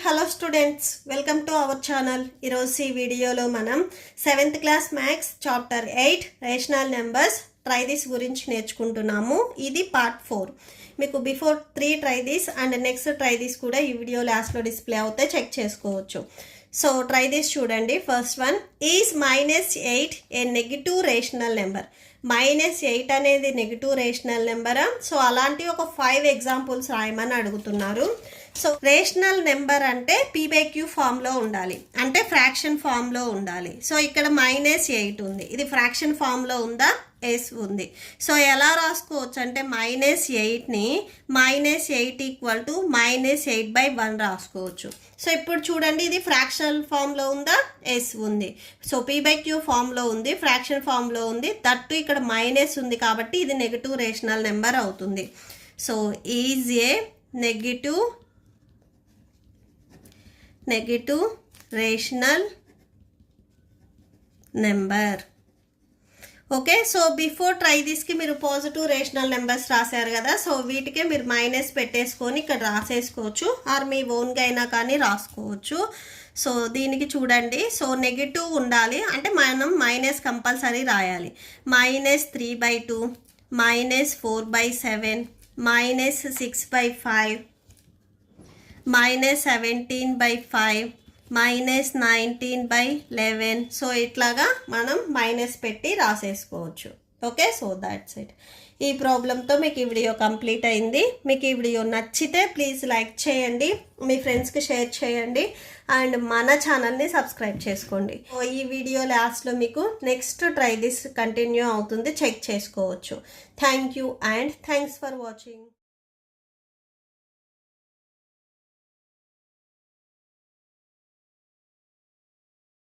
Hello students, welcome to our channel. ఈరోజు ఈ వీడియోలో మనం 7th class maths chapter 8 rational numbers try this గురించి నేర్చుకుంటున్నాము. ఇది పార్ట్ 4. మీకు before 3 try this and next try this కూడా ఈ వీడియో లాస్ట్లో డిస్ప్లే అవుతే చెక్ చేసుకోవచ్చు. సో ట్రై దిస్ చూడండి. First one, is -8 A negative rational number. -8 అనేది నెగిటివ్ రేషనల్ నెంబరా? సో అలాంటి ఒక 5 ఎగ్జాంపుల్స్ రాయమని అడుగుతున్నారు. సో రేషనల్ నెంబర్ అంటే p/q ఫామ్లో ఉండాలి, అంటే ఫ్రాక్షన్ ఫామ్లో ఉండాలి. సో ఇక్కడ -8 ఉంది, ఇది ఫ్రాక్షన్ ఫామ్లో ఉందా? ఎస్ ఉంది. సో ఎలా రాసుకోవచ్చు అంటే -8ని -8 ఈక్వల్ టు -8/1 రాసుకోవచ్చు. సో ఇప్పుడు చూడండి, ఇది ఫ్రాక్షనల్ ఫామ్లో ఉందా? ఎస్ ఉంది. సో p/q ఫామ్లో ఉంది, ఫ్రాక్షన్ ఫామ్లో ఉంది, దట్టు ఇక్కడ మైనస్ ఉంది కాబట్టి ఇది నెగిటివ్ రేషనల్ నెంబర్ అవుతుంది. So is a negative rational number. Okay, so before try దిస్కి మీరు పాజిటివ్ రేషనల్ నెంబర్స్ రాశారు కదా, సో వీటికే మీరు మైనస్ పెట్టేసుకొని ఇక్కడ రాసేసుకోవచ్చు, ఆర్ మీ ఓన్గా అయినా కానీ రాసుకోవచ్చు. సో దీనికి చూడండి, సో నెగిటివ్ ఉండాలి అంటే మనం మైనస్ కంపల్సరీ రాయాలి. -3/2, -4/7, -6/5, -17/5, -19/11. సో ఇట్లాగా మనం మైనస్ పెట్టి రాసేసుకోవచ్చు. Okay, so that's it. ఈ ప్రాబ్లంతో మీకు ఈ వీడియో కంప్లీట్ అయింది. మీకు ఈ వీడియో నచ్చితే ప్లీజ్ లైక్ చేయండి, మీ ఫ్రెండ్స్కి షేర్ చేయండి అండ్ మన ఛానల్ని సబ్స్క్రైబ్ చేసుకోండి. ఈ వీడియో లాస్ట్లో మీకు నెక్స్ట్ ట్రై దిస్ కంటిన్యూ అవుతుంది, చెక్ చేసుకోవచ్చు. Thank you and thanks for watching.